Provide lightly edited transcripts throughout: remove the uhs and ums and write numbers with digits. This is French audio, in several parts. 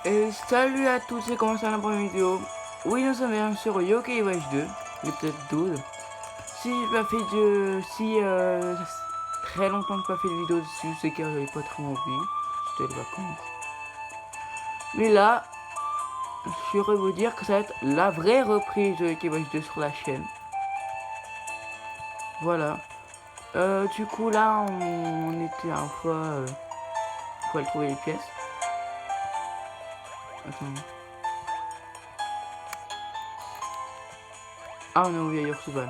Et salut à tous et comment ça va pour une vidéo. Oui, nous sommes bien sur Yokai Watch 2, l'épisode 12. Si j'ai pas fait de... Si très longtemps que j'ai pas fait de vidéo dessus, c'est car j'avais pas trop envie. C'était les vacances. Mais là, je voudrais vous dire que ça va être la vraie reprise de Yokai Watch 2 sur la chaîne. Voilà. Du coup là, on était un fois... faut aller trouver les pièces. Attends. Ah, on est au vieil Ursuban.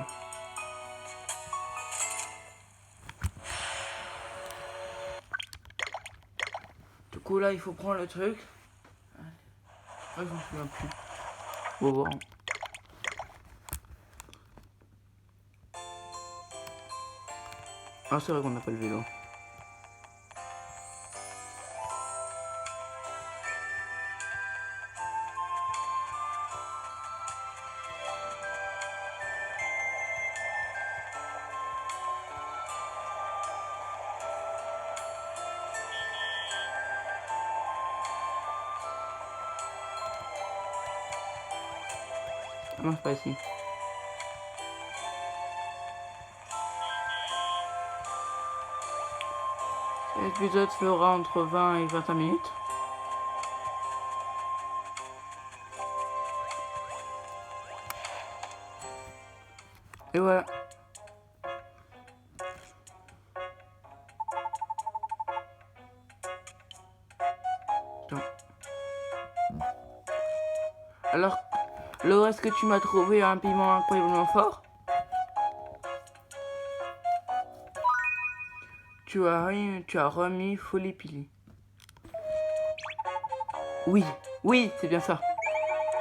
Du coup là, il faut prendre le truc. Ah, je m'en souviens plus. On va voir. Ah, c'est vrai qu'on n'a pas le vélo. Ah non, c'est pas ici. Cet épisode fera entre 20 et 25 minutes. Et voilà. Attends. Alors, Laura, est-ce que tu m'as trouvé un piment incroyablement fort? Tu as remis Folie Pili. Oui, oui, c'est bien ça.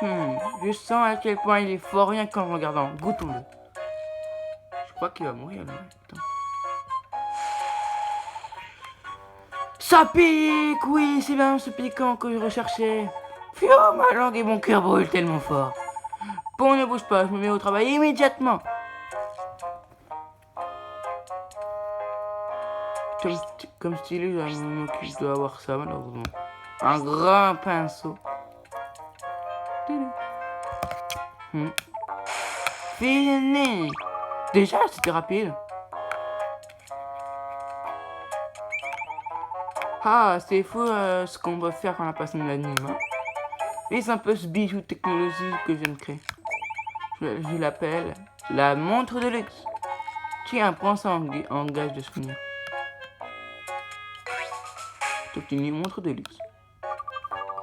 Je sens à quel point il est fort rien qu'en le regardant. Goûtons-le. Je crois qu'il va mourir là. Putain. Ça pique! Oui, c'est bien ce piquant que je recherchais. Fiou, ma langue et mon cœur brûlent tellement fort. Bon, ne bouge pas, je me mets au travail immédiatement. Comme stylé, je dois avoir ça malheureusement. Un grand pinceau. Fini. Déjà, c'était rapide. Ah, c'est fou ce qu'on peut faire quand on a passé une nuit. Hein. Et c'est un peu ce bijou technologique que je viens de créer. Je l'appelle la montre de luxe. Tiens, prends ça en gage de souvenir. C'est une montre de luxe.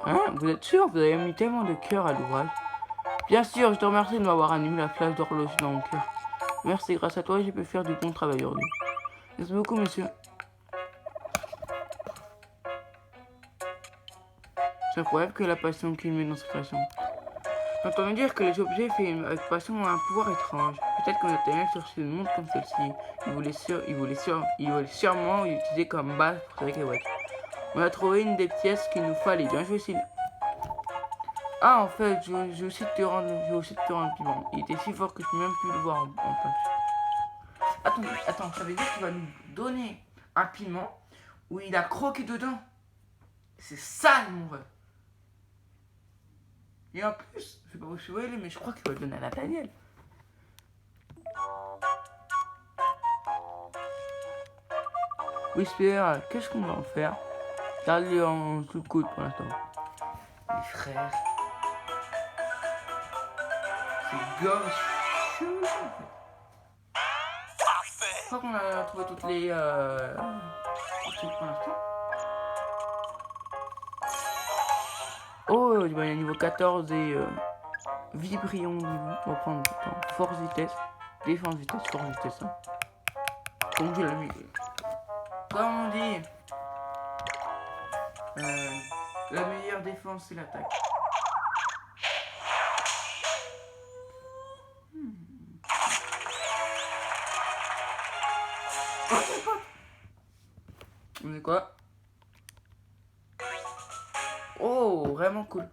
Hein? Vous êtes sûr? Vous avez mis tellement de cœur à l'ouvrage. Bien sûr, je te remercie de m'avoir annulé la flash d'horloge dans mon cœur. Merci, grâce à toi, j'ai pu faire du bon travail aujourd'hui. Merci beaucoup, monsieur. C'est incroyable que la passion qu'il met dans cette façon. J'entends dire que les objets faits avec passion ont un pouvoir étrange. Peut-être qu'on était même sur une montre comme celle-ci. Il voulait sûrement l'utiliser comme base pour sa cacahuète. On a trouvé une des pièces qu'il nous fallait. Bien joué, Sylvie. Ah, en fait, je vais aussi te rendre le piment. Il était si fort que je peux même plus le voir en punch. Attends, ça veut dire qu'il va nous donner un piment où il a croqué dedans. C'est ça, mon rêve. Et en plus, je sais pas où je vais aller, mais je crois qu'il va le donner à Nathaniel. Whisper, qu'est-ce qu'on va en faire? Garde-le en sous le coude pour l'instant. Les frères. C'est gauche. Je crois qu'on a trouvé toutes les trucs pour l'instant. Oh, il y a niveau 14 et vibrion. On va prendre force vitesse, défense vitesse, force vitesse. Hein. Comme je l'ai mis. Comme on dit, la meilleure défense c'est l'attaque. On est quoi? Oh, vraiment cool.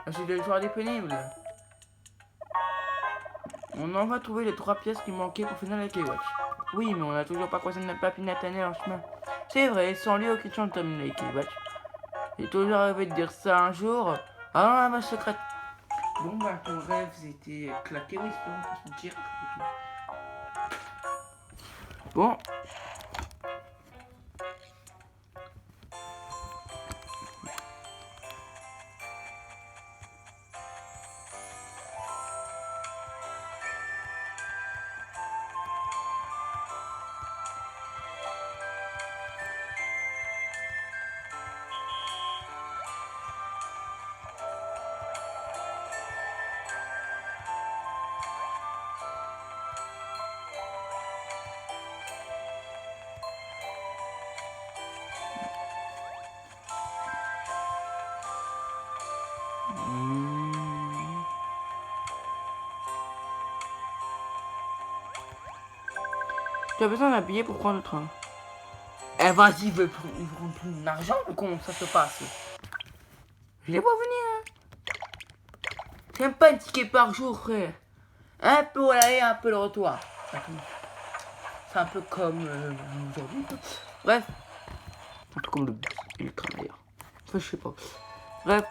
C'est le joueur disponible. On en va trouver les 3 pièces qui manquaient pour finir la K-Watch. Oui, mais on a toujours pas croisé notre papy Nathaniel en chemin. C'est vrai, sans lui, aucune chance de terminer avec les batchs. J'ai toujours rêvé de dire ça un jour. Ah non, la base secrète. Bon, bah, ton rêve, c'était claqué, oui, c'est pas on peut se dire. Bon. Tu as besoin d'un billet pour prendre le train. Eh vas-y, ils veulent prendre plus mon argent ou comment ça se passe? Je les vois venir. Hein. T'aimes pas un ticket par jour, frère. Un peu l'aller, un peu le retour. C'est un peu comme aujourd'hui. Bref. Un peu comme le bus et le train d'ailleurs. Enfin, je sais pas. Bref.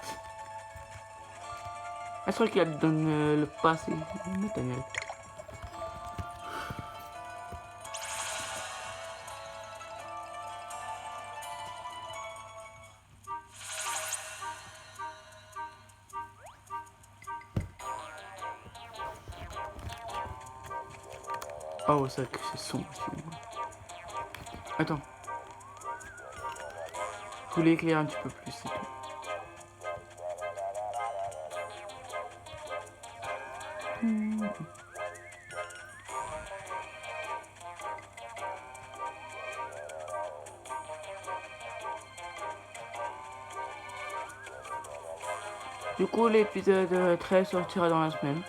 C'est vrai qu'il a donné le passé, Nathaniel. Oh, c'est vrai que c'est sombre. Attends. Je voulais éclairer un petit peu plus, c'est tout. Du coup, l'épisode 13 sortira dans la semaine.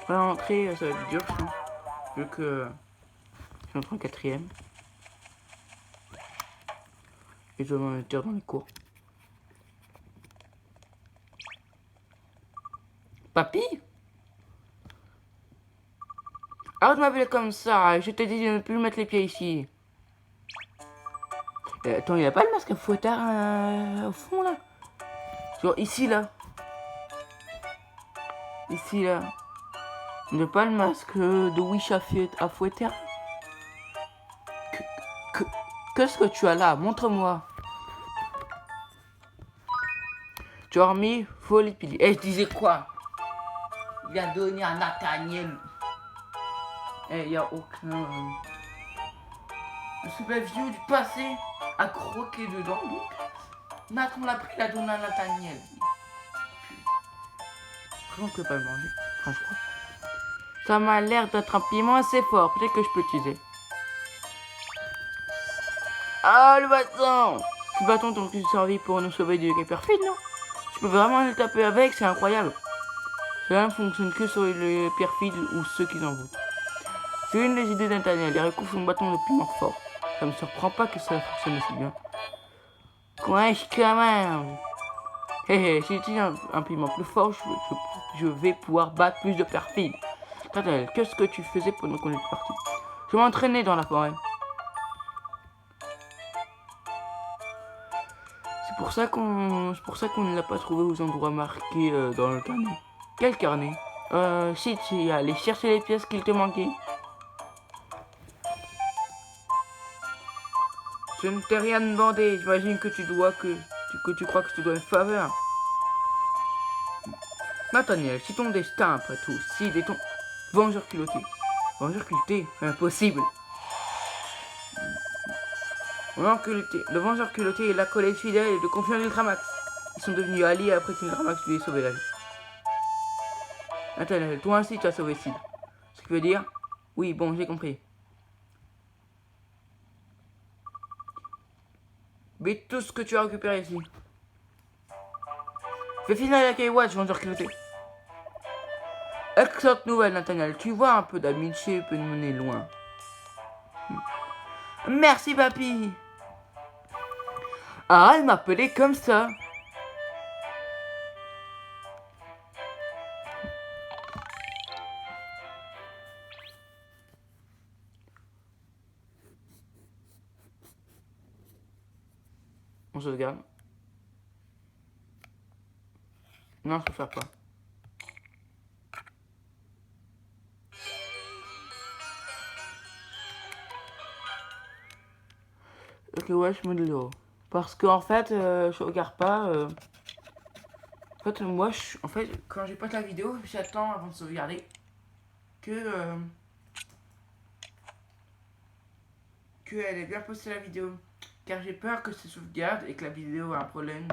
La rentrée, ça va être dur, je pense. Vu que je suis en 4ème. Et je dois m'investir dans les cours. Papy? Arrête de m'appeler comme ça, je t'ai dit de ne plus mettre les pieds ici. Attends, il n'y a pas le masque à fouettard au fond là? Genre ici là. Ici là. Il n'y a pas le masque de Wish à fouettard? Qu'est-ce que tu as là? Montre-moi. Tu as remis folie pili. Eh, je disais quoi? Il a donné à Nathaniel. Eh, il n'y a aucun. Le super vieux du passé a croqué dedans. Donc, Nathan l'a pris, il a donné à Nathaniel. Comment on peut pas le manger? Enfin, je crois. Ça m'a l'air d'être un piment assez fort. Peut-être que je peux l'utiliser. Ah, le bâton! Ce bâton tant qu'il servi pour nous sauver du perfide, non? Tu peux vraiment le taper avec, c'est incroyable. Cela ne fonctionne que sur les perfides ou ceux qui en voûtent. C'est une des idées d'Nathaniel. Il recouvre son bâton de piment fort. Ça me surprend pas que ça fonctionne aussi bien. Wesh, quand même! Hé hé, si j'utilise un piment plus fort, je vais pouvoir battre plus de perfides. Nathaniel, qu'est-ce que tu faisais pendant qu'on est parti? Je m'entraînais dans la forêt. C'est pour ça qu'on ne l'a pas trouvé aux endroits marqués dans le carnet. Quel carnet? Si tu es allé chercher les pièces qu'il te manquait. Je ne t'ai rien demandé. J'imagine que tu crois que je te dois une faveur. Nathaniel, si ton destin après tout, si il est ton vengeur culotté. Vengeur culotté, impossible. Le vengeur culotté est l'acolyte fidèle et de confiance d'Ultramax. Ils sont devenus alliés après qu'Ultramax lui ait sauvé la vie. Nathaniel, toi ainsi tu as sauvé Sid. Ce qui veut dire... Oui, bon, j'ai compris. Mais tout ce que tu as récupéré ici. Fais finir la K-Watch, vengeur culotté. Excellente nouvelle, Nathaniel. Tu vois, un peu d'amitié peut nous mener loin. Merci, papy. Ah, elle m'appelait comme ça. On sauvegarde. Non, je peux faire pas. Ok, ouais, je modèle 0. Parce qu'en fait, je regarde pas. En fait, moi, en fait, quand j'ai pas la vidéo, j'attends avant de sauvegarder que elle ait bien posté la vidéo. Car j'ai peur que ça sauvegarde et que la vidéo a un problème.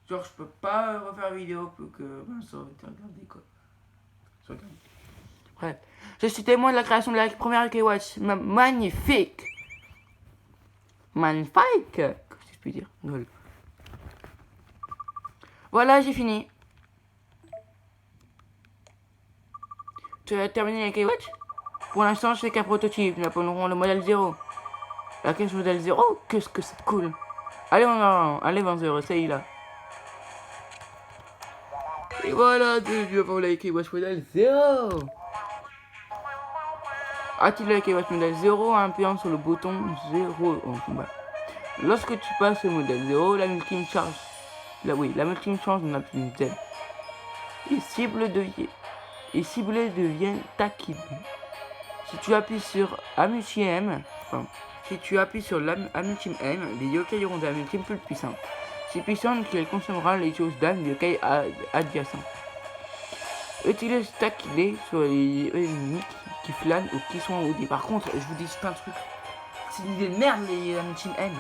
Genre, je peux pas refaire la vidéo pour que ça aurait été regardé quoi. Bref, je suis témoin de la création de la première UK Watch. Magnifique! Magnifique! Qu'est-ce que je puis dire? Voilà, j'ai fini. Tu as terminé la UK Watch? Pour l'instant, je fais qu'un prototype. Nous appellerons le modèle 0. La caisse modèle 0, qu'est-ce que c'est cool. Allez, allez, 20 c'est là. Et voilà, tu vas la UK Watch modèle 0. A-t-il la UK Watch modèle 0 en appuyant sur le bouton 0 en combat. Lorsque tu passes au modèle 0, la multime charge. La multime change en appui Z. Et ciblé devient taquine. Si tu appuies sur Amultim M, si tu appuies sur l'Amultim M, les yokai auront des Amultim plus puissantes. Si puissante qu'elle consommera les choses d'âme des yokai adjacents. Utilise taquiner sur les ennemis qui flânent ou qui sont en haut. Par contre, je vous dis plein de trucs. C'est une idée de merde les Amultim M.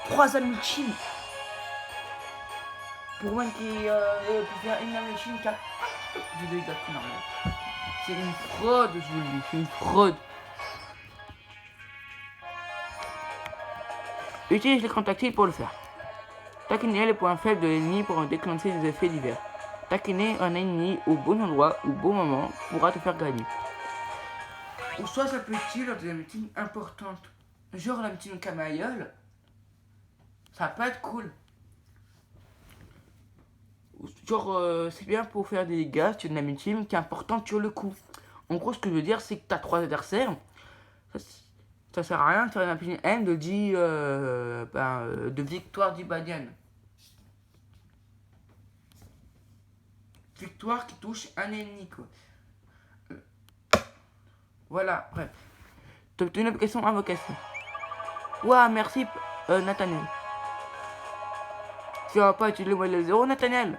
3 Amultim pour moi qui peut faire une Amultim 4 de dégâts normal. C'est une fraude, je vous le dis, c'est une fraude. Utilise l'écran tactile pour le faire. Taquiner les points faibles de l'ennemi pour en déclencher des effets divers. Taquiner un ennemi au bon endroit ou au bon moment pourra te faire gagner. Ou soit ça peut être lors des Amultim importantes. Genre l'Amultim Camaïeul. Ça peut être cool. Genre, c'est bien pour faire des dégâts sur une Amultim qui est importante sur le coup. En gros, ce que je veux dire, c'est que t'as 3 adversaires. Ça sert à rien de faire une Amultim M de 10 de victoire d'Ibadian. Victoire qui touche un ennemi, quoi. Voilà, bref. T'as obtenu l'application invocation. Ouah, merci, Nathaniel. Tu vas pas utiliser le modèle 0, Nathaniel?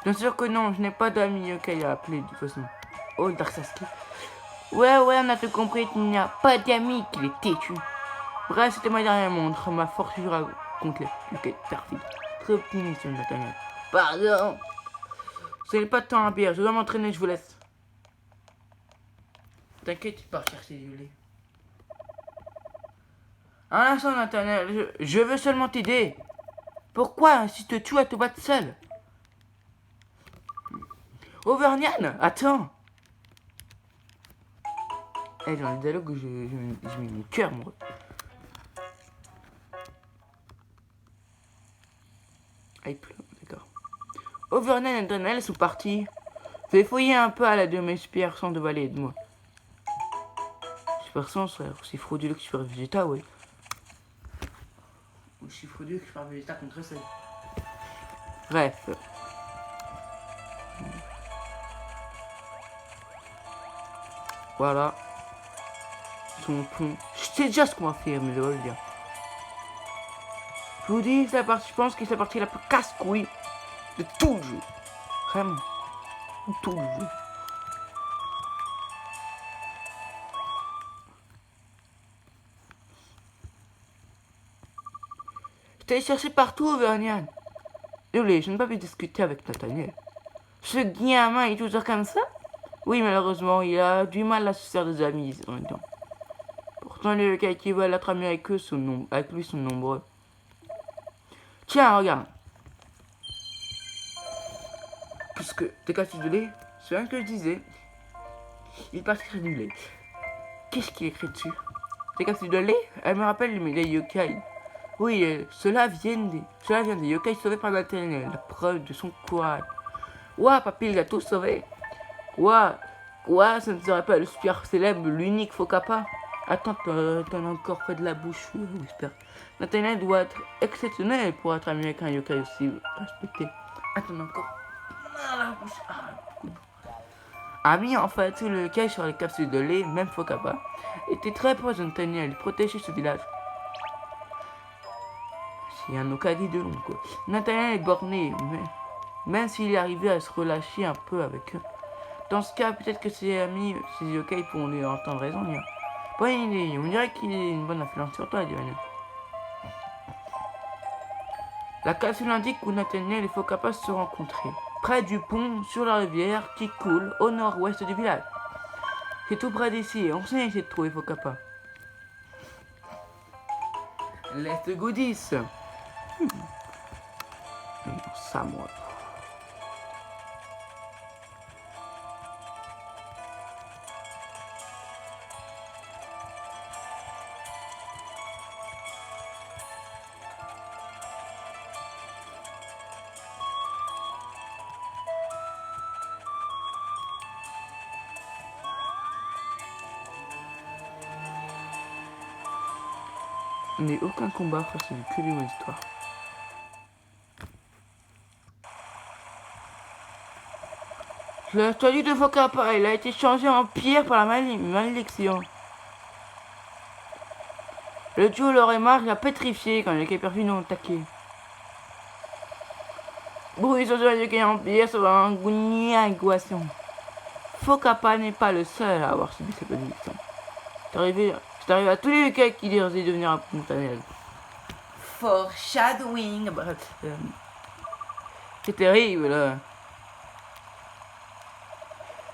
Bien sûr que non, je n'ai pas d'amis yokai à appeler de toute façon. Oh, Dark Sasuke. Ouais, on a tout compris, il n'y a pas d'amis qu'il est têtu. Bref, c'était ma dernière montre, ma force jura contre les yokai perfide. Très optimiste, Nathaniel. Pardon. Ce n'est pas de temps à perdre, je dois m'entraîner, je vous laisse. T'inquiète, tu pars chercher du lait. Un instant, Nathaniel, je veux seulement t'aider. Pourquoi insistes-tu à te battre seul? Auvergnane, attends. Eh, dans le dialogue, je mets mon cœur, moi. Ah, il pleut, d'accord. Auvergnane et Nathaniel sont partis. Je vais fouiller un peu à la de mes super sans de valer de moi. Super sans, c'est frauduleux que je fasse Vegeta, ouais. Je suis frauduleux que je fasse Vegeta contre ça. Bref. Voilà. Son pont. Je sais déjà ce qu'on va faire, mais je vais le dire. Je vous dis, je pense que c'est la partie la plus casse-couille de tout le jeu. Vraiment. De tout le jeu. Je t'ai cherché partout, Auvergnane. Désolé, je n'ai pas pu discuter avec Nathaniel. Ce gamin est toujours comme ça? Oui, malheureusement, il a du mal à se faire des amis en même temps. Pourtant, les yokai qui veulent être amis avec lui sont nombreux. Tiens, regarde. Puisque t'es cassé du lait, c'est rien que je disais. Il partit du lait. Qu'est-ce qu'il écrit dessus? T'es cassé du lait? Elle me rappelle les yokai. Oui, cela vient des yokai sauvés par Nathaniel, la preuve de son courage. Ouah, papy, il a tout sauvé. Ouah, ce ne serait pas le super célèbre, l'unique Fokappa. Attends, t'en as encore près de la bouche, Whisper. Nathaniel doit être exceptionnel pour être ami avec un yokai aussi respecté. Attends encore. Ah, la bouche. Ami, en fait, sous le yokai sur les capsules de lait, même Fokapa, était très proche de Nathaniel. Il protégeait ce village. C'est un Okage de long, quoi. Nathaniel est borné, mais même s'il est arrivé à se relâcher un peu avec eux. Dans ce cas, peut-être que ses amis, ses yokai pourront lui entendre raison. Bonne idée, on dirait qu'il est une bonne influence sur toi, Diane. La capsule indique où Nathaniel et Fokapa se sont rencontrés, près du pont sur la rivière qui coule au nord-ouest du village. C'est tout près d'ici, on sait essayer de trouver Fokapa. Let's go 10. Ça, moi. Mais aucun combat face à que des bonnes histoires. La statue de Fokapa, il a été changé en pierre par la malédiction. Le duo Loremar l'a pétrifié quand les Képerfines ont attaqué. Bruit sur le yokai en pierre sur un gouniaguation. Fokapa n'est pas le seul à avoir subi cette malédiction. C'est arrivé à tous les yokai qui désiraient devenir un Nathaniel. Foreshadowing. C'est terrible là.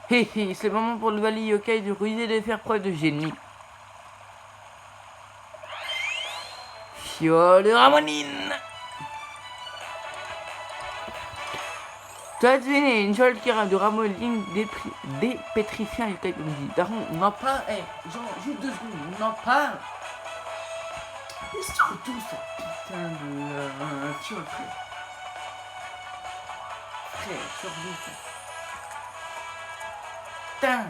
C'est le moment pour le Valley Yokai de ruser et de faire preuve de génie. Fiole de Ramonine. Tu as deviné, une fiole de Ramonine dépétrifie un yokai comme dit. Daron, on en parle. Genre, juste 2 secondes, on en parle. Et surtout cette putain de fiole, frère. Surtout. Putain,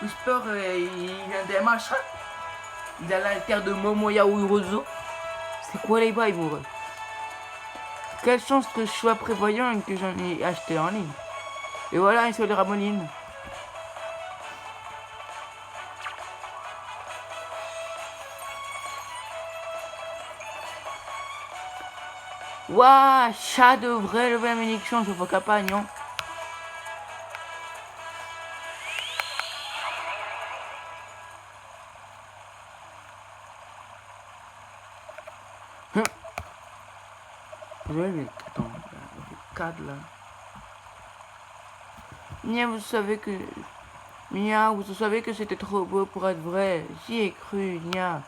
Whisper, il vient des machins. Il a l'alter de Momoya Urozo. C'est quoi les bails, mon ref? Quelle chance que je sois prévoyant et que j'en ai acheté en ligne. Et voilà, une seule Ramonine. Waouh, chat devrait lever la malédiction sur vos campagnes. Mais attends, le cadre là. Mia, vous savez que c'était trop beau pour être vrai. J'y ai cru, Nia.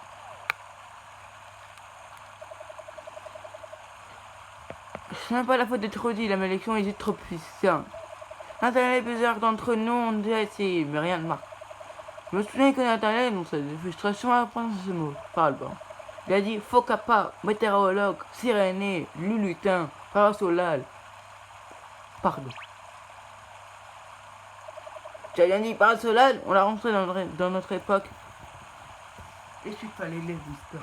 Ce n'est pas la faute de Trody, la malédiction est trop puissante. Nathaniel et plusieurs d'entre nous ont déjà essayé, mais rien ne marche. Je me souviens que Nathaniel, dans sa frustration, à prendre ce mot. Parle bon. Il a dit Fokapa, météorologue, Siréné, Lulutin, Parasolal. Pardon. Tu as bien dit Parasolal, on l'a rentré dans notre époque. Et je suis pas les Whisper.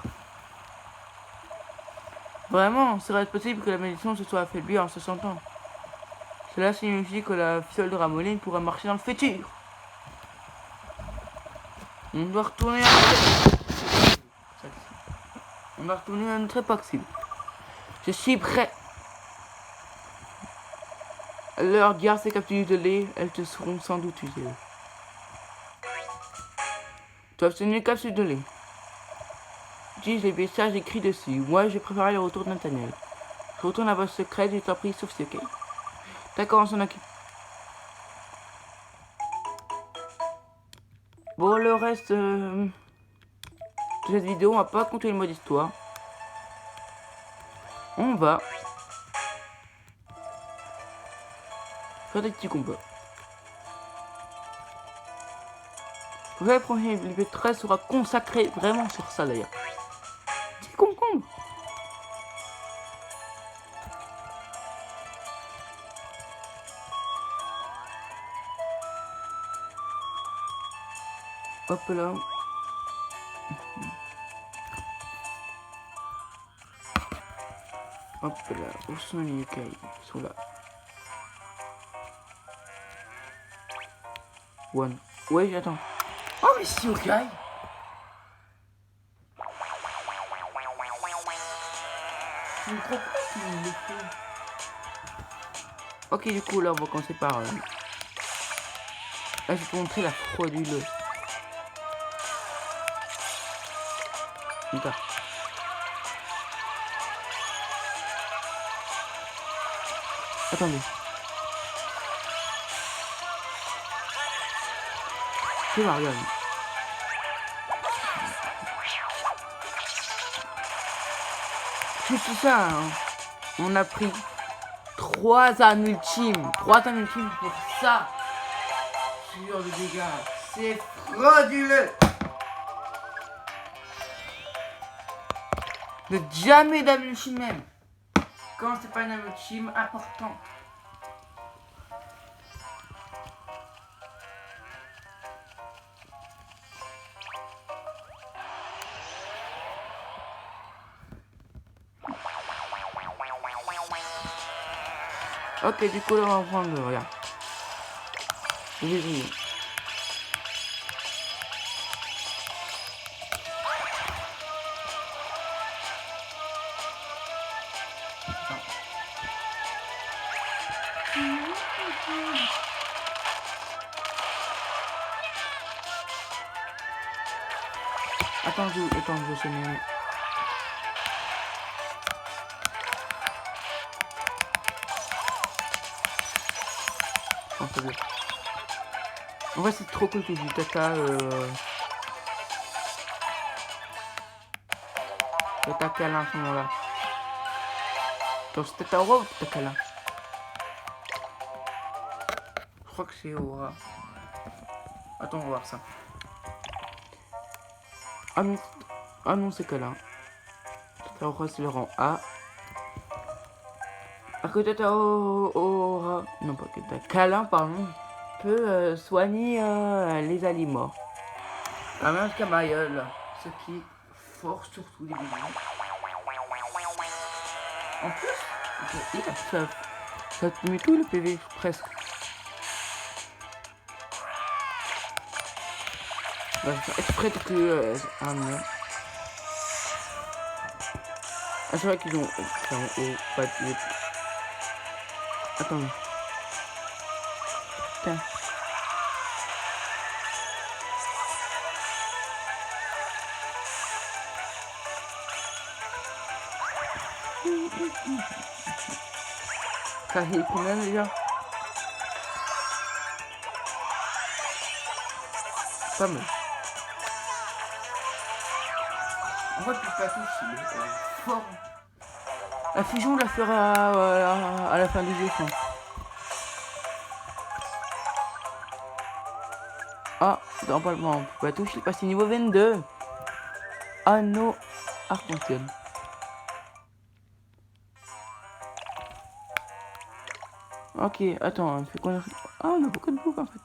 Vraiment, serait-il possible que la malédiction se soit affaiblie en se sentant? Cela signifie que la fiole de Ramoline pourrait marcher dans le futur. On doit retourner à notre époque, s'il vous plaît. Je suis prêt. Alors, garde ces capsules de lait, elles te seront sans doute utiles. Tu as obtenu une capsule de lait. Utilise les messages écrits dessus. Moi, j'ai préparé le retour de Nathaniel. Je retourne à la base secrète, j'ai pris sauf si ok. D'accord, on s'en occupe. Bon, le reste de cette vidéo, on va pas compter le mode histoire. On va faire des petits combats. Le premier livre 13 sera consacré vraiment sur ça d'ailleurs. Petit concombre. Hop là. Hop là, où sont les yokai? Ils sont là. One. Ouais, j'attends. Oh, mais c'est yokai! Je ne crois pas qu'il le fait. Ok, du coup, là, on va commencer par... Là, je vais te montrer la frauduleuse. D'accord. Attendez. Tu vas regarder. Juste ça, hein. On a pris 3 âmes ultimes. 3 âmes ultimes pour ça. Sur le dégât. C'est frauduleux. Ne jamais d'âme ultime même. Quand c'est pas une âme ultime importante. Ok, du coup, là, on va prendre, regarde. Vas-y. Attends, je vais sonner. Oh, c'est bien. En vrai, c'est trop cool que du tata. Tata câlin à ce moment-là. Attends, c'est tata aura ou tata câlin? Je crois que c'est aura. Attends, on va voir ça. Ah non, c'est câlin. Tata aura, c'est le rang A. Alors que tata aura. Non, pas que tata câlin, pardon. Peut soigner les aliments. La même camailleul, ce qui force surtout les bébés. En plus, ça te met tout le PV, presque. Bah, je vais faire exprès que... ah non. Ah, c'est vrai qu'ils ont... pas de... Attends. Putain. Ça fait combien déjà? Pas mal. En vrai, plus pas tous, il est fort. La fusion, je la fera à la fin du jeu, je pense. Ah, normalement, on peut pas toucher, il est passé niveau 22. Anneau arc-en-ciel. Ok, attends, on fait quoi? Ah, on a beaucoup de boucles en fait.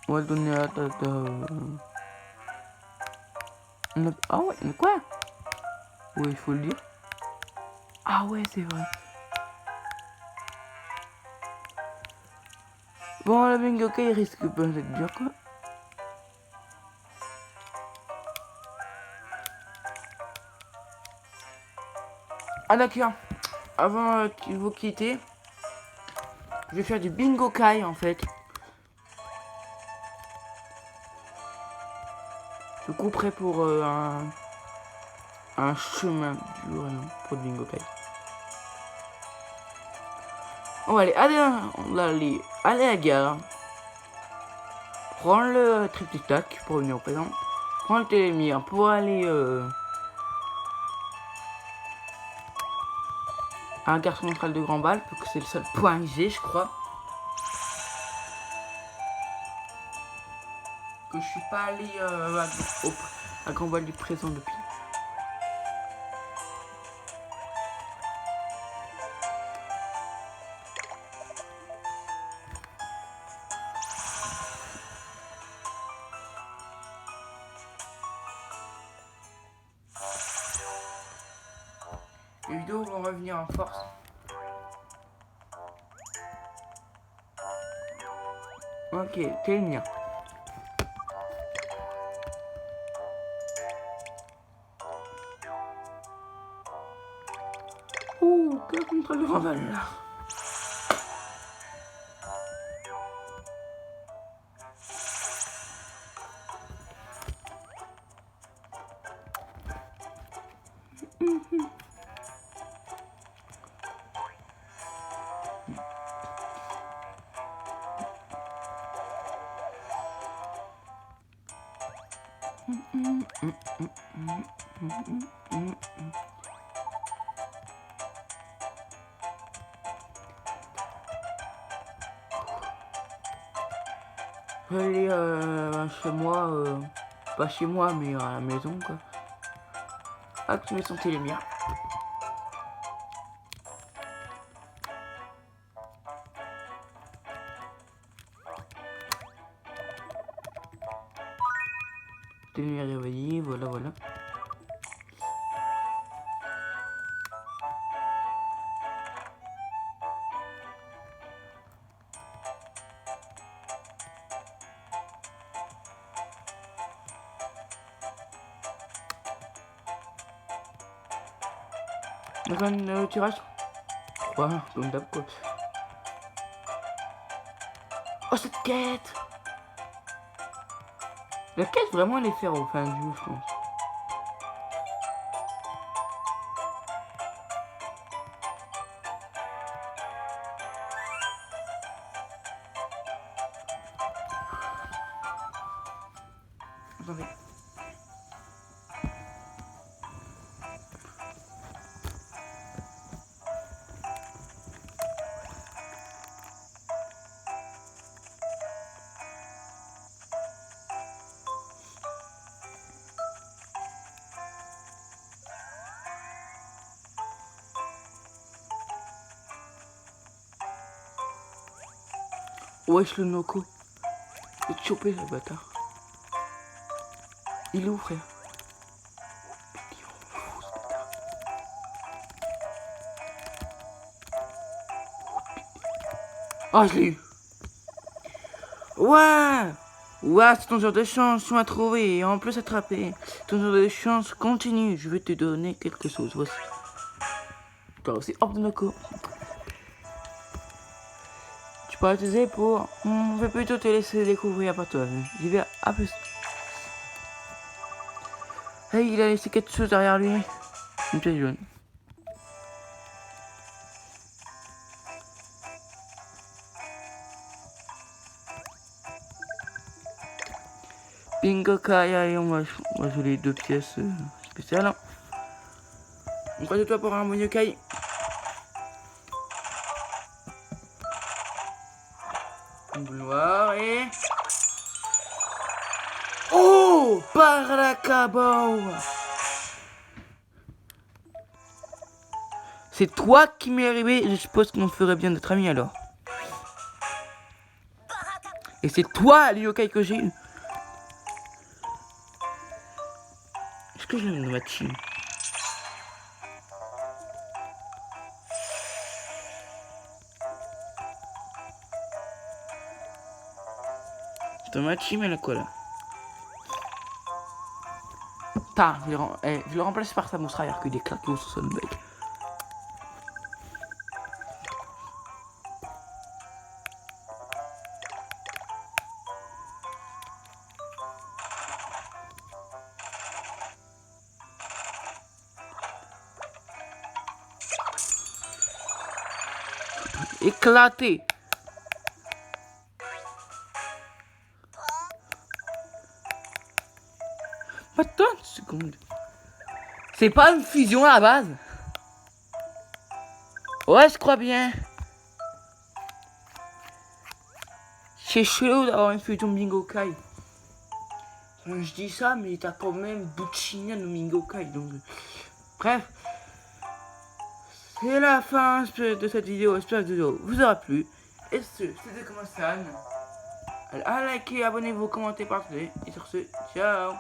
On va le donner à Tata. Ah ouais, mais quoi? Oui, il faut le dire. Ah ouais, c'est vrai. Bon, la Bingoka, il risque peut-être bien quoi. Ah d'accord. Avant qu'il vous quitte, je vais faire du bingo kai en fait. Je couperai pour un chemin dur pour le bingo kai. On va aller à la gare. Prendre le triptyque pour venir au présent. Prendre le télémire pour aller à un gare centrale de Grand Bal, parce que c'est le seul point que j'ai, je crois. Que je suis pas allé à Grand Bal du présent depuis. Les vidéos vont revenir en force. Ok, t'es le mien. Ouh, que contre le Raval là. Je vais aller chez moi, pas chez moi mais à la maison quoi. Activer son télémia. Télémia réveillé, voilà. D'accord, le tirage. Ouais, comme d'hab quoi. Oh cette quête. La quête vraiment les faire au fin du jeu je pense. Attendez. Wesh le Noko. Il est chopé le bâtard. Il est où frère? Oh je l'ai eu. Ouais. Ouais, c'est ton genre de chance, tu m'as trouvé et en plus attrapé. Ton genre de chance continue, je vais te donner quelque chose, voici. Toi aussi, hop de Noko. Tu peux l'utiliser pour... Je vais plutôt te laisser découvrir par toi. J'y vais à plus. Hey, il a laissé quelque chose derrière lui. Une pièce jaune. Bingo Kaya, et on va jouer les deux pièces spéciales. On croise de toi pour un bon yokai. Une boule noire et... Oh, Paracabao. C'est toi qui m'est arrivé, je suppose qu'on ferait bien d'être amis alors. Et c'est toi le yokai que j'ai eu. Est-ce que je l'aime de ma team? Dans ma team, elle a quoi là? Putain, je le remplace par sa moussera alors qu'il est claqué au sol bec. Éclaté. Attends une seconde. C'est pas une fusion à la base? Ouais, je crois bien. C'est chelou d'avoir une fusion Bingo Kai. Je dis ça, mais t'as quand même Buchina no Bingo Kai. Donc... Bref. C'est la fin de cette vidéo. J'espère que la vidéo vous aura plu. Et c'était comme ça. Allez, likez, abonnez-vous, commentez, partagez. Et sur ce, ciao.